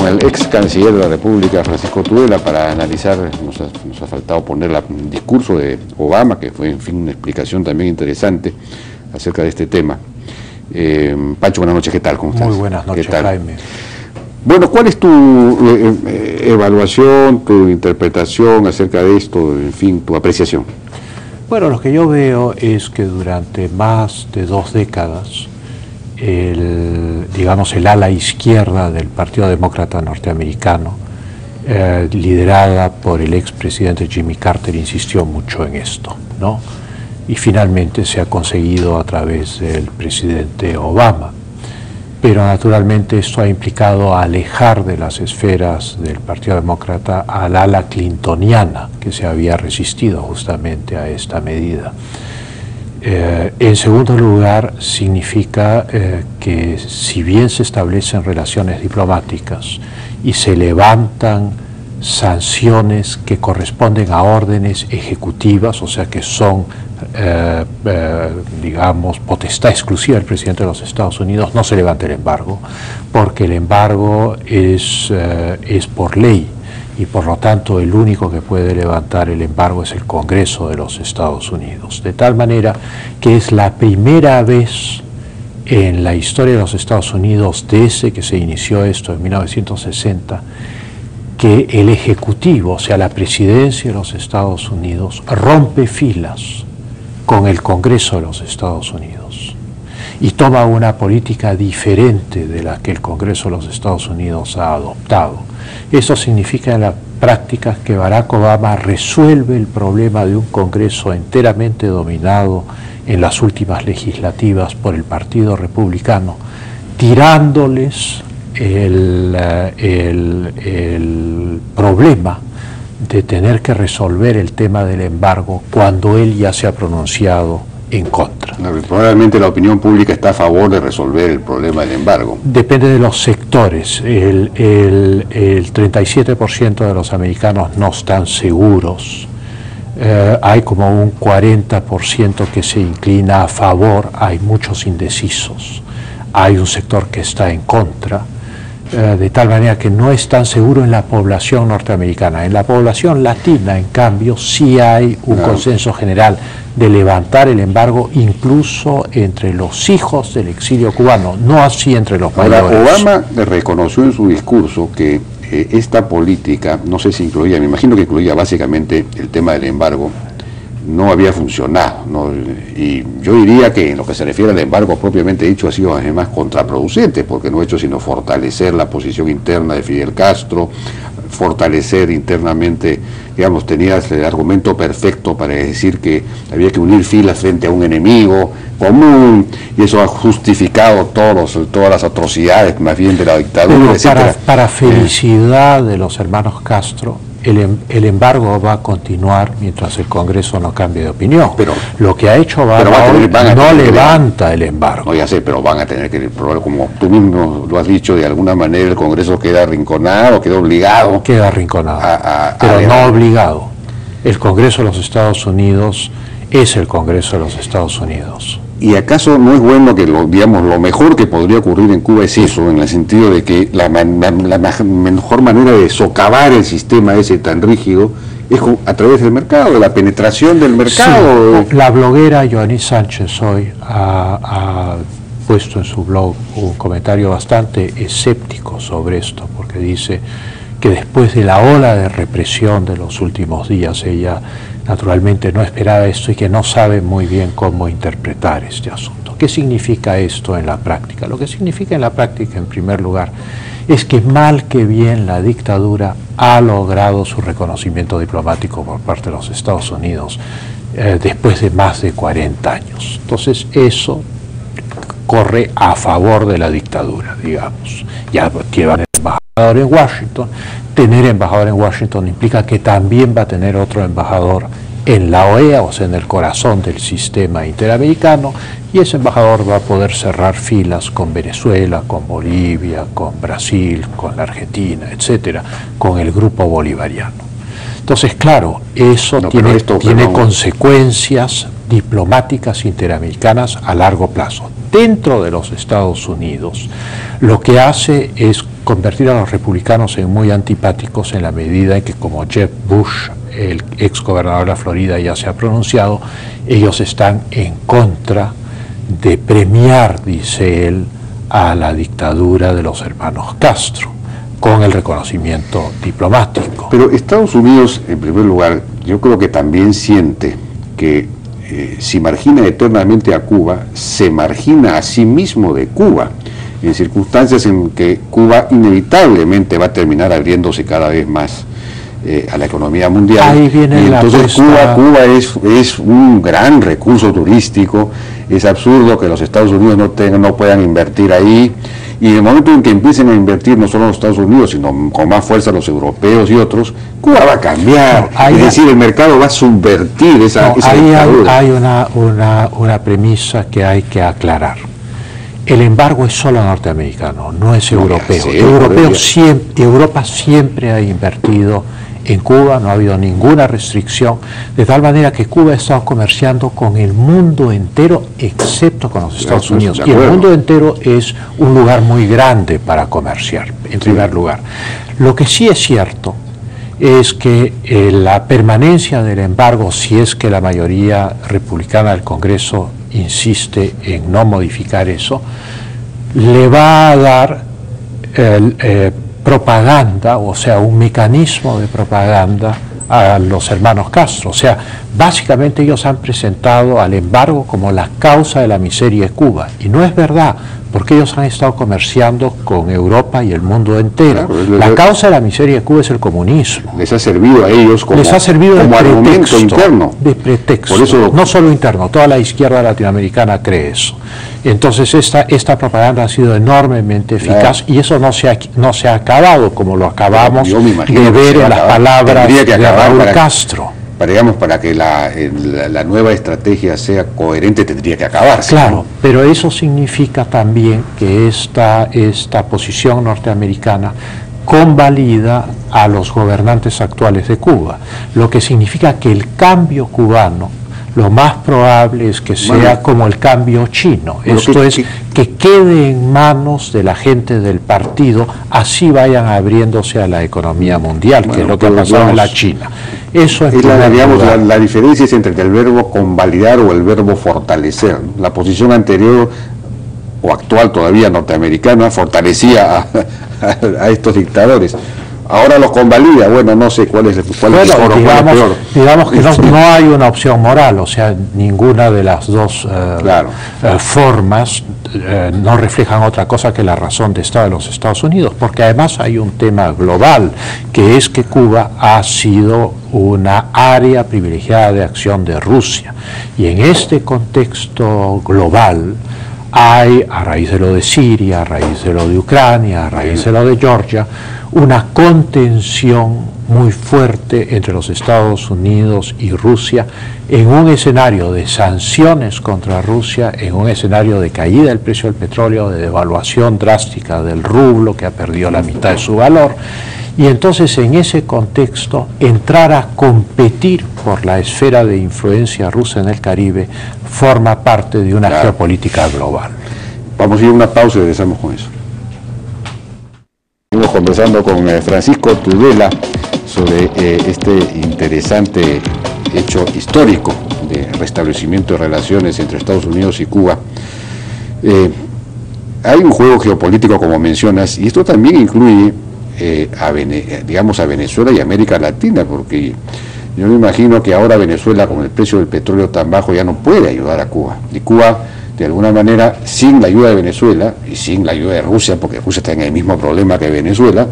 con el ex canciller de la República, Francisco Tudela, para analizar. Nos ha faltado poner el discurso de Obama, que fue, en fin, una explicación también interesante acerca de este tema. Pancho, buenas noches, ¿qué tal? ¿Cómo estás? Muy buenas noches, Jaime. Bueno, ¿cuál es tu evaluación, tu interpretación acerca de esto, en fin, tu apreciación? Bueno, lo que yo veo es que durante más de 2 décadas, el ala izquierda del Partido Demócrata Norteamericano, liderada por el expresidente Jimmy Carter, insistió mucho en esto, ¿no? Y finalmente se ha conseguido a través del presidente Obama. Pero naturalmente esto ha implicado alejar de las esferas del Partido Demócrata al ala clintoniana, que se había resistido justamente a esta medida. En segundo lugar, significa que si bien se establecen relaciones diplomáticas y se levantan sanciones que corresponden a órdenes ejecutivas, o sea que son, potestad exclusiva del presidente de los Estados Unidos, no se levanta el embargo, porque el embargo es por ley, y por lo tanto el único que puede levantar el embargo es el Congreso de los Estados Unidos. De tal manera que es la primera vez en la historia de los Estados Unidos, desde que se inició esto en 1960, que el Ejecutivo, o sea, la Presidencia de los Estados Unidos, rompe filas con el Congreso de los Estados Unidos y toma una política diferente de la que el Congreso de los Estados Unidos ha adoptado. Eso significa en la práctica que Barack Obama resuelve el problema de un Congreso enteramente dominado en las últimas legislativas por el Partido Republicano, tirándoles el problema de tener que resolver el tema del embargo cuando él ya se ha pronunciado en contra. Probablemente la opinión pública está a favor de resolver el problema del embargo. Depende de los sectores. El 37% de los americanos no están seguros. Hay como un 40% que se inclina a favor, hay muchos indecisos. Hay un sector que está en contra. De tal manera que no es tan seguro en la población norteamericana. En la población latina, en cambio, sí hay un consenso general de levantar el embargo, incluso entre los hijos del exilio cubano, no así entre los mayores. Obama reconoció en su discurso que esta política, no sé si incluía, me imagino que incluía básicamente el tema del embargo, no había funcionado, ¿no? Y yo diría que en lo que se refiere al embargo propiamente dicho ha sido además contraproducente, porque no ha hecho sino fortalecer la posición interna de Fidel Castro, fortalecer internamente, digamos, tenía el argumento perfecto para decir que había que unir filas frente a un enemigo común, y eso ha justificado todas las atrocidades más bien de la dictadura, etc. Para felicidad de los hermanos Castro, el embargo va a continuar mientras el Congreso no cambie de opinión. Pero lo que ha hecho Obama no levanta el embargo. No, ya sé, pero van a tener que, como tú mismo lo has dicho, de alguna manera el Congreso queda arrinconado, queda obligado. Queda arrinconado, pero no obligado. El Congreso de los Estados Unidos es el Congreso de los Estados Unidos. ¿Y acaso no es bueno que lo mejor que podría ocurrir en Cuba es eso, en el sentido de que la mejor manera de socavar el sistema ese tan rígido es a través del mercado, de la penetración del mercado? Sí, la bloguera Joanny Sánchez hoy ha puesto en su blog un comentario bastante escéptico sobre esto, porque dice que después de la ola de represión de los últimos días, ella naturalmente no esperaba esto y que no sabe muy bien cómo interpretar este asunto. ¿Qué significa esto en la práctica? Lo que significa en la práctica, en primer lugar, es que mal que bien la dictadura ha logrado su reconocimiento diplomático por parte de los Estados Unidos después de más de 40 años. Entonces eso corre a favor de la dictadura, digamos. Ya llevan embajador en Washington. Tener embajador en Washington implica que también va a tener otro embajador en la OEA, o sea, en el corazón del sistema interamericano, y ese embajador va a poder cerrar filas con Venezuela, con Bolivia, con Brasil, con la Argentina, etcétera, con el grupo bolivariano. Entonces, claro, eso tiene consecuencias diplomáticas interamericanas a largo plazo. Dentro de los Estados Unidos, lo que hace es convertir a los republicanos en muy antipáticos en la medida en que, como Jeb Bush, el ex gobernador de la Florida, ya se ha pronunciado, ellos están en contra de premiar, dice él, a la dictadura de los hermanos Castro, con el reconocimiento diplomático. Pero Estados Unidos, en primer lugar, yo creo que también siente que si margina eternamente a Cuba, se margina a sí mismo de Cuba, en circunstancias en que Cuba inevitablemente va a terminar abriéndose cada vez más a la economía mundial. Ahí viene y entonces Cuba es un gran recurso turístico. Es absurdo que los Estados Unidos no puedan invertir ahí, y en el momento en que empiecen a invertir no solo los Estados Unidos, sino con más fuerza los europeos y otros, Cuba va a cambiar. Es decir, el mercado va a subvertir esa dictadura. Hay una premisa que hay que aclarar. El embargo es solo norteamericano, no es europeo. Europa siempre ha invertido en Cuba, no ha habido ninguna restricción, de tal manera que Cuba ha estado comerciando con el mundo entero, excepto con los Estados Unidos. Y el mundo entero es un lugar muy grande para comerciar, en primer lugar. Lo que sí es cierto es que la permanencia del embargo, si es que la mayoría republicana del Congreso insiste en no modificar eso, le va a dar propaganda, o sea, un mecanismo de propaganda a los hermanos Castro. O sea, básicamente ellos han presentado al embargo como la causa de la miseria de Cuba, y no es verdad, porque ellos han estado comerciando con Europa y el mundo entero. Claro, la causa de la miseria de Cuba es el comunismo. Les ha servido a ellos como argumento interno. De pretexto, por eso, no solo interno, toda la izquierda latinoamericana cree eso. Entonces esta propaganda ha sido enormemente eficaz, y eso no se ha acabado como lo acabamos de ver en las palabras de Raúl Castro. Para que la nueva estrategia sea coherente, tendría que acabarse. Claro, ¿no? pero eso significa también que esta posición norteamericana convalida a los gobernantes actuales de Cuba, lo que significa que el cambio cubano, lo más probable es que sea como el cambio chino, esto es, que quede en manos de la gente del partido, así vayan abriéndose a la economía mundial, que es lo que ha pasado en la China. Eso es la diferencia es entre el verbo convalidar o el verbo fortalecer. La posición anterior o actual todavía norteamericana fortalecía a estos dictadores. Ahora los convalida, bueno, no sé cuál es mejor o cuál es peor. Digamos que no hay una opción moral, o sea, ninguna de las dos formas no reflejan otra cosa que la razón de Estado de los Estados Unidos, porque además hay un tema global, que es que Cuba ha sido una área privilegiada de acción de Rusia, y en este contexto global hay, a raíz de lo de Siria, a raíz de lo de Ucrania, a raíz de lo de Georgia, una contención muy fuerte entre los Estados Unidos y Rusia en un escenario de sanciones contra Rusia, en un escenario de caída del precio del petróleo, de devaluación drástica del rublo, que ha perdido la mitad de su valor. Y entonces, en ese contexto, entrar a competir por la esfera de influencia rusa en el Caribe forma parte de una geopolítica global. Vamos a ir a una pausa y regresamos con eso. Estamos conversando con Francisco Tudela sobre este interesante hecho histórico de restablecimiento de relaciones entre Estados Unidos y Cuba. Hay un juego geopolítico, como mencionas, y esto también incluye a Venezuela y América Latina, porque yo me imagino que ahora Venezuela, con el precio del petróleo tan bajo, ya no puede ayudar a Cuba. Y Cuba, de alguna manera, sin la ayuda de Venezuela y sin la ayuda de Rusia, porque Rusia está en el mismo problema que Venezuela,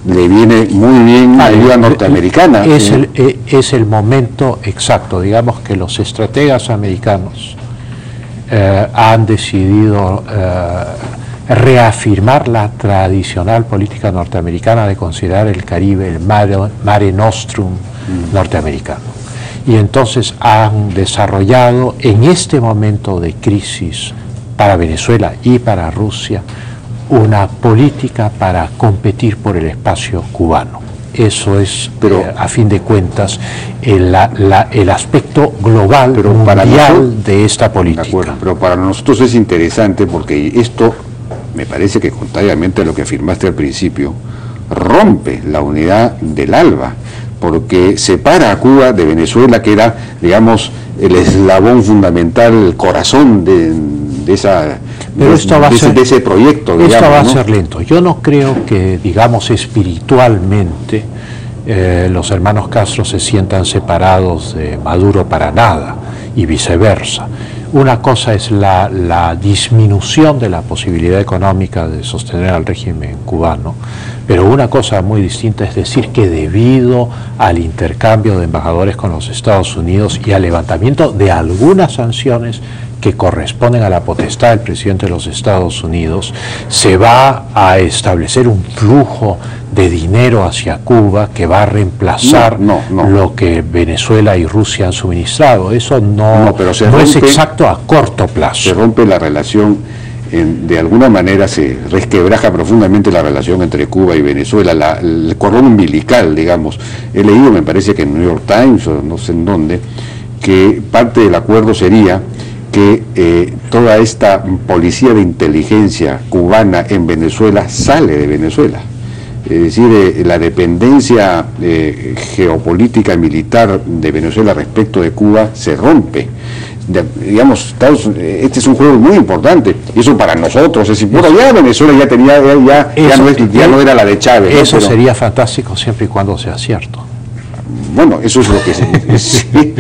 le viene muy bien la ayuda norteamericana. Es el momento exacto. Digamos que los estrategas americanos han decidido reafirmar la tradicional política norteamericana de considerar el Caribe el Mare Nostrum norteamericano. Y entonces han desarrollado en este momento de crisis para Venezuela y para Rusia una política para competir por el espacio cubano. eso es, a fin de cuentas, el aspecto global, mundial de esta política. De acuerdo, pero para nosotros es interesante porque esto, me parece que contrariamente a lo que afirmaste al principio, rompe la unidad del ALBA, porque separa a Cuba de Venezuela, que era, digamos, el eslabón fundamental, el corazón de ese proyecto. Digamos, esto va a ser lento. Yo no creo que, digamos, espiritualmente los hermanos Castro se sientan separados de Maduro para nada, y viceversa. Una cosa es la disminución de la posibilidad económica de sostener al régimen cubano, pero una cosa muy distinta es decir que debido al intercambio de embajadores con los Estados Unidos y al levantamiento de algunas sanciones que corresponden a la potestad del presidente de los Estados Unidos, se va a establecer un flujo de dinero hacia Cuba que va a reemplazar lo que Venezuela y Rusia han suministrado. Eso no es exacto a corto plazo. Se rompe la relación, de alguna manera se resquebraja profundamente la relación entre Cuba y Venezuela, el cordón umbilical, digamos. He leído, me parece que en New York Times o no sé en dónde, que parte del acuerdo sería que toda esta policía de inteligencia cubana en Venezuela sale de Venezuela. Es decir, la dependencia geopolítica y militar de Venezuela respecto de Cuba se rompe. Digamos, este es un juego muy importante, y eso para nosotros, es decir, bueno, ya Venezuela ya tenía, ya no era la de Chávez. Eso sería fantástico siempre y cuando sea cierto. Bueno, eso es lo que sí.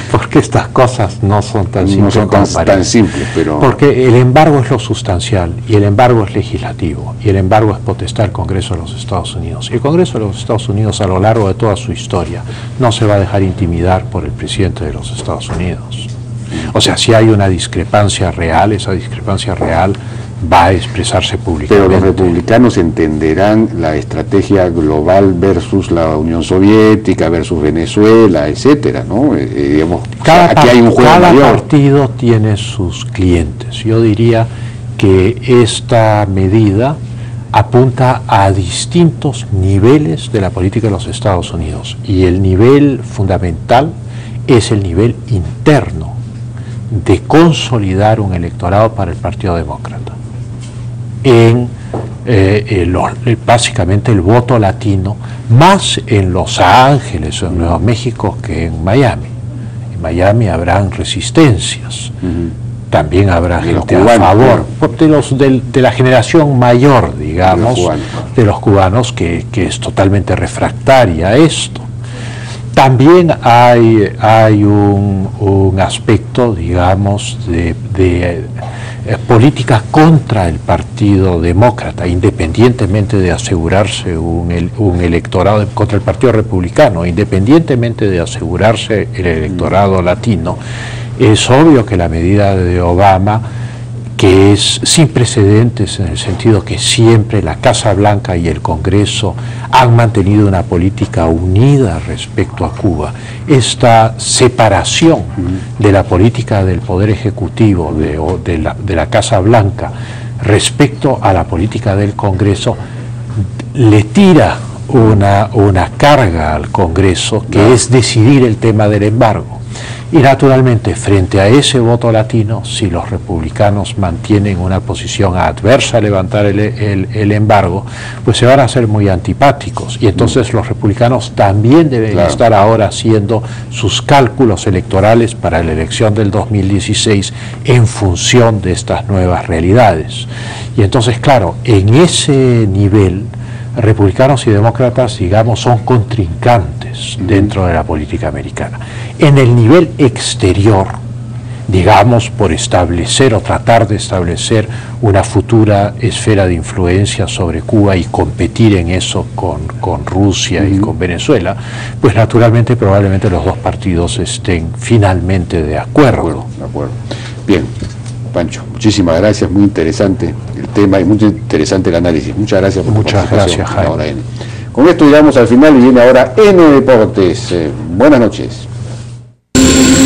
Porque estas cosas no son tan simples. No son tan simples, pero... Porque el embargo es lo sustancial, y el embargo es legislativo, y el embargo es potestad del Congreso de los Estados Unidos. Y el Congreso de los Estados Unidos, a lo largo de toda su historia, no se va a dejar intimidar por el presidente de los Estados Unidos. O sea, si hay una discrepancia real, esa discrepancia real va a expresarse públicamente. Pero los republicanos entenderán la estrategia global versus la Unión Soviética, versus Venezuela, etcétera, ¿no? Digamos, aquí hay un juego cada mayor. partido tiene sus clientes. Yo diría que esta medida apunta a distintos niveles de la política de los Estados Unidos, y el nivel fundamental es el nivel interno de consolidar un electorado para el Partido Demócrata en básicamente el voto latino, más en Los Ángeles o en Nuevo México que en Miami. En Miami habrán resistencias, también habrá gente a favor, de la generación mayor, digamos, de los cubanos que es totalmente refractaria a esto. También hay un aspecto, digamos, de política contra el Partido Demócrata, independientemente de asegurarse un electorado, contra el Partido Republicano, independientemente de asegurarse el electorado latino. Es obvio que la medida de Obama, que es sin precedentes en el sentido que siempre la Casa Blanca y el Congreso han mantenido una política unida respecto a Cuba, esta separación de la política del Poder Ejecutivo, de la Casa Blanca, respecto a la política del Congreso, le tira una carga al Congreso, que es decidir el tema del embargo. Y naturalmente, frente a ese voto latino, si los republicanos mantienen una posición adversa a levantar el embargo, pues se van a hacer muy antipáticos. Y entonces los republicanos también deben estar ahora haciendo sus cálculos electorales para la elección del 2016 en función de estas nuevas realidades. Y entonces, claro, en ese nivel, republicanos y demócratas, digamos, son contrincantes dentro de la política americana. En el nivel exterior, digamos, por establecer o tratar de establecer una futura esfera de influencia sobre Cuba y competir en eso con Rusia y con Venezuela, pues naturalmente probablemente los dos partidos estén finalmente de acuerdo. De acuerdo. Bien, Pancho, muchísimas gracias, muy interesante el tema y muy interesante el análisis. Muchas gracias por tu participación. Muchas gracias, Jaime. Con esto llegamos al final y viene ahora N Deportes. Buenas noches.